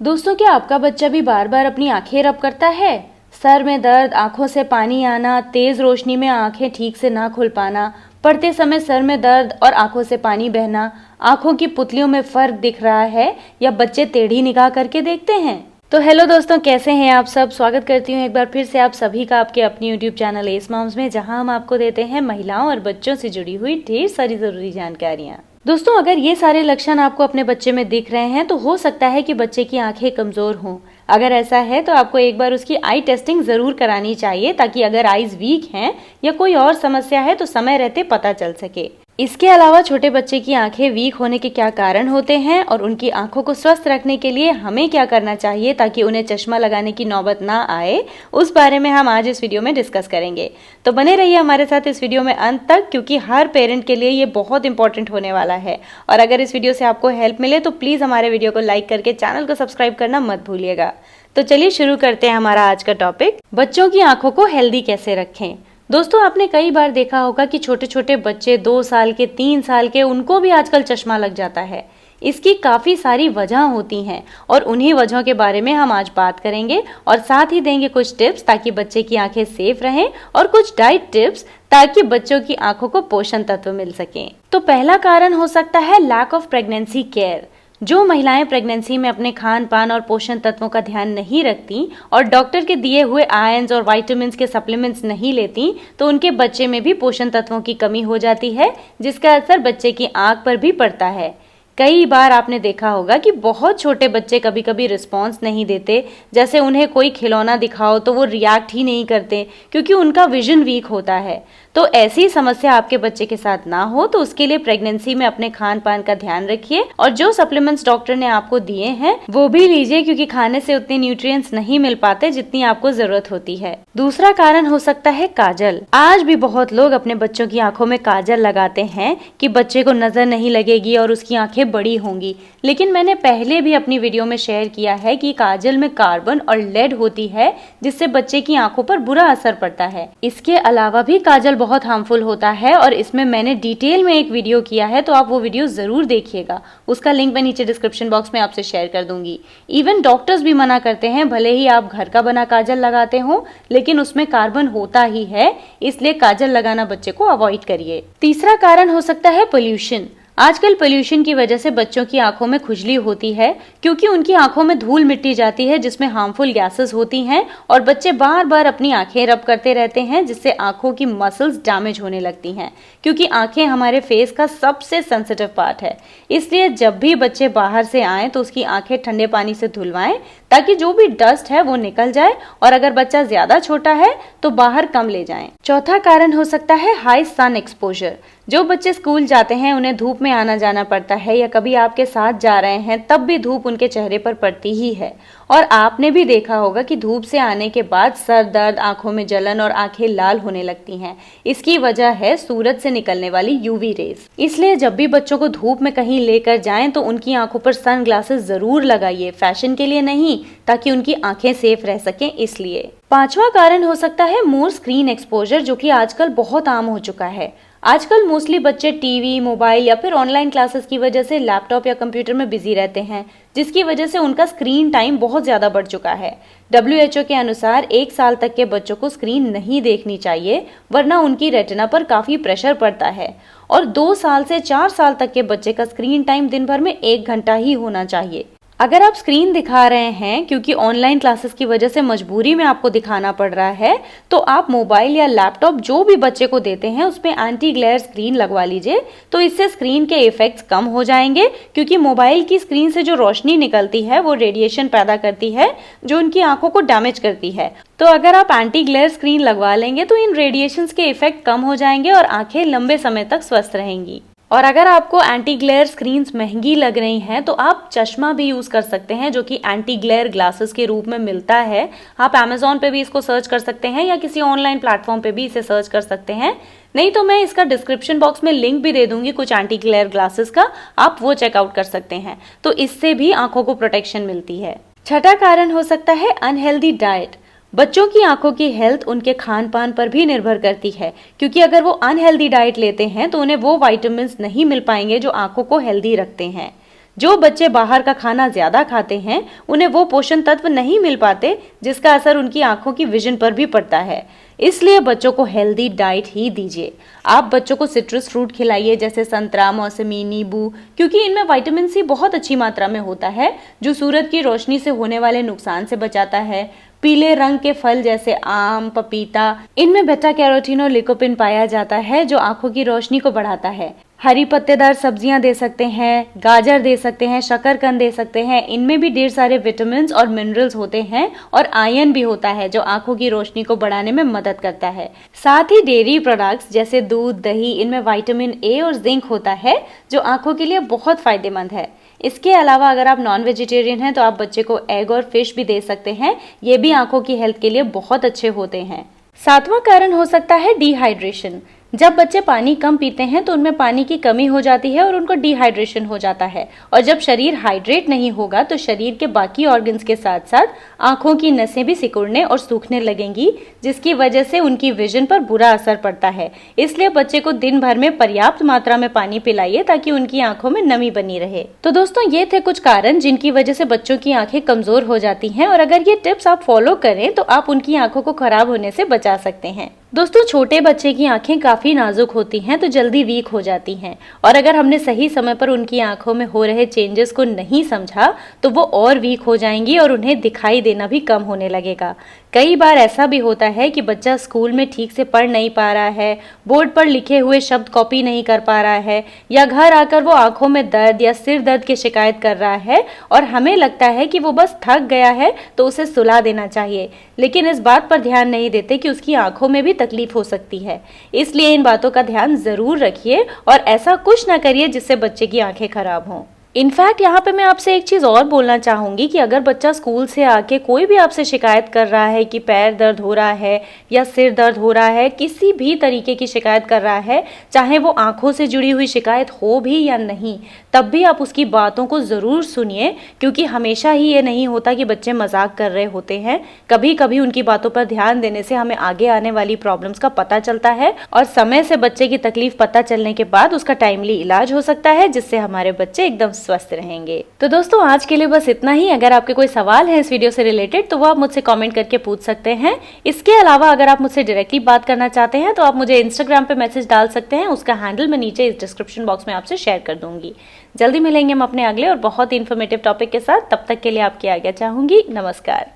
दोस्तों, क्या आपका बच्चा भी बार बार अपनी आंखें रब करता है? सर में दर्द, आंखों से पानी आना, तेज रोशनी में आंखें ठीक से ना खुल पाना, पढ़ते समय सर में दर्द और आंखों से पानी बहना, आंखों की पुतलियों में फर्क दिख रहा है या बच्चे टेढ़ी निगाह करके देखते हैं? तो हेलो दोस्तों, कैसे हैं आप सब। स्वागत करती हूँ एक बार फिर से आप सभी का आपके अपनी यूट्यूब चैनल एस मॉम्स में, जहां हम आपको देते हैं महिलाओं और बच्चों से जुड़ी हुई ढेर सारी जरूरी जानकारियां। दोस्तों, अगर ये सारे लक्षण आपको अपने बच्चे में दिख रहे हैं तो हो सकता है कि बच्चे की आंखें कमजोर हों। अगर ऐसा है तो आपको एक बार उसकी आई टेस्टिंग जरूर करानी चाहिए, ताकि अगर आईज वीक हैं या कोई और समस्या है तो समय रहते पता चल सके। इसके अलावा छोटे बच्चे की आंखें वीक होने के क्या कारण होते हैं और उनकी आंखों को स्वस्थ रखने के लिए हमें क्या करना चाहिए ताकि उन्हें चश्मा लगाने की नौबत ना आए, उस बारे में हम आज इस वीडियो में डिस्कस करेंगे। तो बने रहिए हमारे साथ इस वीडियो में अंत तक, क्योंकि हर पेरेंट के लिए ये बहुत इंपॉर्टेंट होने वाला है। और अगर इस वीडियो से आपको हेल्प मिले तो प्लीज हमारे वीडियो को लाइक करके चैनल को सब्सक्राइब करना मत भूलिएगा। तो चलिए शुरू करते हैं हमारा आज का टॉपिक, बच्चों की आंखों को हेल्दी कैसे रखें। दोस्तों, आपने कई बार देखा होगा कि छोटे छोटे बच्चे 2 साल के, 3 साल के, उनको भी आजकल चश्मा लग जाता है। इसकी काफी सारी वजह होती हैं और उन्हीं वजहों के बारे में हम आज बात करेंगे और साथ ही देंगे कुछ टिप्स ताकि बच्चे की आंखें सेफ रहें और कुछ डाइट टिप्स ताकि बच्चों की आंखों को पोषण तत्व मिल सकें। तो पहला कारण हो सकता है लैक ऑफ प्रेगनेंसी केयर। जो महिलाएं प्रेगनेंसी में अपने खान पान और पोषण तत्वों का ध्यान नहीं रखती और डॉक्टर के दिए हुए आयरन और विटामिन के सप्लीमेंट्स नहीं लेती, तो उनके बच्चे में भी पोषण तत्वों की कमी हो जाती है, जिसका असर बच्चे की आंख पर भी पड़ता है। कई बार आपने देखा होगा कि बहुत छोटे बच्चे कभी कभी रिस्पॉन्स नहीं देते, जैसे उन्हें कोई खिलौना दिखाओ तो वो रिएक्ट ही नहीं करते, क्योंकि उनका विजन वीक होता है। तो ऐसी समस्या आपके बच्चे के साथ ना हो तो उसके लिए प्रेगनेंसी में अपने खान पान का ध्यान रखिए और जो सप्लीमेंट्स डॉक्टर ने आपको दिए हैं वो भी लीजिए, क्योंकि खाने से उतने न्यूट्रिएंट्स नहीं मिल पाते जितनी आपको जरूरत होती है। दूसरा कारण हो सकता है काजल। आज भी बहुत लोग अपने बच्चों की आंखों में काजल लगाते हैं कि बच्चे को नजर नहीं लगेगी और उसकी आंखें बड़ी होंगी, लेकिन मैंने पहले भी अपनी वीडियो में शेयर किया है कि काजल में कार्बन और लेड होती है, जिससे बच्चे की आंखों पर बुरा असर पड़ता है। इसके अलावा भी काजल बहुत हार्मफुल होता है और इसमें मैंने डिटेल में एक वीडियो किया है, तो आप वो वीडियो जरूर देखिएगा। उसका लिंक मैं नीचे डिस्क्रिप्शन बॉक्स में आपसे शेयर कर दूंगी। इवन डॉक्टर्स भी मना करते हैं, भले ही आप घर का बना काजल लगाते हो लेकिन उसमें कार्बन होता ही है, इसलिए काजल लगाना बच्चे को अवॉइड करिए। तीसरा कारण हो सकता है पोल्यूशन। आजकल पोल्यूशन की वजह से बच्चों की आंखों में खुजली होती है, क्योंकि उनकी आंखों में धूल मिट्टी जाती है जिसमें हार्मफुल गैसेस होती हैं और बच्चे बार बार अपनी आंखें रब करते रहते हैं, जिससे आंखों की मसल्स डैमेज होने लगती हैं, क्योंकि आंखें हमारे फेस का सबसे सेंसिटिव पार्ट है। इसलिए जब भी बच्चे बाहर से आए तो उसकी आंखें ठंडे पानी से धुलवाएं, ताकि जो भी डस्ट है वो निकल जाए, और अगर बच्चा ज्यादा छोटा है तो बाहर कम ले जाएं। चौथा कारण हो सकता है हाई सन एक्सपोजर। जो बच्चे स्कूल जाते हैं उन्हें धूप में आना जाना पड़ता है, या कभी आपके साथ जा रहे हैं तब भी धूप उनके चेहरे पर पड़ती ही है। और आपने भी देखा होगा कि धूप से आने के बाद सर दर्द, आंखों में जलन और आंखें लाल होने लगती हैं। इसकी वजह है सूरज से निकलने वाली यूवी रेज। इसलिए जब भी बच्चों को धूप में कहीं लेकर जाएं तो उनकी आंखों पर सन ग्लासेस जरूर लगाइए, फैशन के लिए नहीं, ताकि उनकी आंखें सेफ रह सकें इसलिए। पांचवा कारण हो सकता है मोर स्क्रीन एक्सपोजर, जो कि आजकल बहुत आम हो चुका है। आजकल मोस्टली बच्चे टीवी, मोबाइल या फिर ऑनलाइन क्लासेस की वजह से लैपटॉप या कंप्यूटर में बिजी रहते हैं, जिसकी वजह से उनका स्क्रीन टाइम बहुत ज्यादा बढ़ चुका है। WHO के अनुसार 1 साल तक के बच्चों को स्क्रीन नहीं देखनी चाहिए, वरना उनकी रेटिना पर काफी प्रेशर पड़ता है। और 2 साल से 4 साल तक के बच्चे का स्क्रीन टाइम दिन भर में 1 घंटा ही होना चाहिए। अगर आप स्क्रीन दिखा रहे हैं क्योंकि ऑनलाइन क्लासेस की वजह से मजबूरी में आपको दिखाना पड़ रहा है, तो आप मोबाइल या लैपटॉप जो भी बच्चे को देते हैं उसमें एंटी ग्लेयर स्क्रीन लगवा लीजिए। तो इससे स्क्रीन के इफेक्ट्स कम हो जाएंगे, क्योंकि मोबाइल की स्क्रीन से जो रोशनी निकलती है वो रेडिएशन पैदा करती है, जो उनकी आंखों को डैमेज करती है। तो अगर आप एंटी ग्लेयर स्क्रीन लगवा लेंगे तो इन रेडिएशंस के इफेक्ट कम हो जाएंगे और आंखें लंबे समय तक स्वस्थ रहेंगी। और अगर आपको एंटी ग्लेयर स्क्रीन्स महंगी लग रही हैं तो आप चश्मा भी यूज कर सकते हैं, जो कि एंटी ग्लेयर ग्लासेस के रूप में मिलता है। आप Amazon पे भी इसको सर्च कर सकते हैं या किसी ऑनलाइन प्लेटफॉर्म पे भी इसे सर्च कर सकते हैं। नहीं तो मैं इसका डिस्क्रिप्शन बॉक्स में लिंक भी दे दूंगी कुछ एंटी ग्लेयर ग्लासेस का, आप वो चेकआउट कर सकते हैं। तो इससे भी आंखों को प्रोटेक्शन मिलती है। छठा कारण हो सकता है अनहेल्दी डाइट। बच्चों की आंखों की हेल्थ उनके खान पान पर भी निर्भर करती है, क्योंकि अगर वो अनहेल्दी डाइट लेते हैं तो उन्हें वो विटामिन्स नहीं मिल पाएंगे जो आंखों को हेल्दी रखते हैं। जो बच्चे बाहर का खाना ज्यादा खाते हैं उन्हें वो पोषण तत्व नहीं मिल पाते जिसका असर उनकी आंखों की विजन पर भी पड़ता है। इसलिए बच्चों को हेल्दी डाइट ही दीजिए। आप बच्चों को सिट्रस फ्रूट खिलाइए जैसे संतरा, मौसमी, नींबू, क्योंकि इनमें विटामिन सी बहुत अच्छी मात्रा में होता है जो सूरज की रोशनी से होने वाले नुकसान से बचाता है। पीले रंग के फल जैसे आम, पपीता, इनमें बेटा कैरोटीन और लिकोपिन पाया जाता है जो आंखों की रोशनी को बढ़ाता है। हरी पत्तेदार सब्जियां दे सकते हैं, गाजर दे सकते हैं, शकरकंद दे सकते हैं। इनमें भी ढेर सारे विटामिन्स और मिनरल्स होते हैं और आयरन भी होता है जो आंखों की रोशनी को बढ़ाने में मदद करता है। साथ ही डेयरी प्रोडक्ट्स जैसे दूध, दही, इनमें विटामिन ए और जिंक होता है जो आंखों के लिए बहुत फायदेमंद है। इसके अलावा अगर आप नॉन वेजिटेरियन हैं तो आप बच्चे को एग और फिश भी दे सकते हैं। ये भी आंखों की हेल्थ के लिए बहुत अच्छे होते हैं। 7वां कारण हो सकता है डिहाइड्रेशन। जब बच्चे पानी कम पीते हैं तो उनमें पानी की कमी हो जाती है और उनको डिहाइड्रेशन हो जाता है। और जब शरीर हाइड्रेट नहीं होगा तो शरीर के बाकी ऑर्गन्स के साथ साथ आंखों की नसें भी सिकुड़ने और सूखने लगेंगी, जिसकी वजह से उनकी विजन पर बुरा असर पड़ता है। इसलिए बच्चे को दिन भर में पर्याप्त मात्रा में पानी पिलाइए ताकि उनकी आंखों में नमी बनी रहे। तो दोस्तों, ये थे कुछ कारण जिनकी वजह से बच्चों की आंखें कमजोर हो जाती हैं और अगर ये टिप्स आप फॉलो करें तो आप उनकी आंखों को खराब होने से बचा सकते हैं। दोस्तों, छोटे बच्चे की आंखें काफी नाजुक होती हैं तो जल्दी वीक हो जाती हैं और अगर हमने सही समय पर उनकी आंखों में हो रहे चेंजेस को नहीं समझा तो वो और वीक हो जाएंगी और उन्हें दिखाई देना भी कम होने लगेगा। कई बार ऐसा भी होता है कि बच्चा स्कूल में ठीक से पढ़ नहीं पा रहा है, बोर्ड पर लिखे हुए शब्द कॉपी नहीं कर पा रहा है या घर आकर वो आंखों में दर्द या सिर दर्द की शिकायत कर रहा है और हमें लगता है कि वो बस थक गया है तो उसे सुला देना चाहिए, लेकिन इस बात पर ध्यान नहीं देते कि उसकी आंखों में भी तकलीफ हो सकती है। इसलिए इन बातों का ध्यान जरूर रखिए और ऐसा कुछ ना करिए जिससे बच्चे की आंखें खराब हों। इनफैक्ट यहाँ पे मैं आपसे एक चीज़ और बोलना चाहूँगी कि अगर बच्चा स्कूल से आके कोई भी आपसे शिकायत कर रहा है कि पैर दर्द हो रहा है या सिर दर्द हो रहा है, किसी भी तरीके की शिकायत कर रहा है, चाहे वो आंखों से जुड़ी हुई शिकायत हो भी या नहीं, तब भी आप उसकी बातों को ज़रूर सुनिए, क्योंकि हमेशा ही ये नहीं होता कि बच्चे मजाक कर रहे होते हैं। कभी कभी उनकी बातों पर ध्यान देने से हमें आगे आने वाली प्रॉब्लम्स का पता चलता है और समय से बच्चे की तकलीफ पता चलने के बाद उसका टाइमली इलाज हो सकता है, जिससे हमारे बच्चे एकदम स्वस्थ रहेंगे। तो दोस्तों, आज के लिए बस इतना ही। अगर आपके कोई सवाल है इस वीडियो से रिलेटेड तो वो आप मुझसे कमेंट करके पूछ सकते हैं। इसके अलावा अगर आप मुझसे डायरेक्टली बात करना चाहते हैं तो आप मुझे इंस्टाग्राम पे मैसेज डाल सकते हैं। उसका हैंडल मैं नीचे इस डिस्क्रिप्शन बॉक्स में आपसे शेयर कर दूंगी। जल्दी मिलेंगे हम अपने अगले और बहुत ही इन्फॉर्मेटिव टॉपिक के साथ। तब तक के लिए आपकी आज्ञा चाहूंगी। नमस्कार।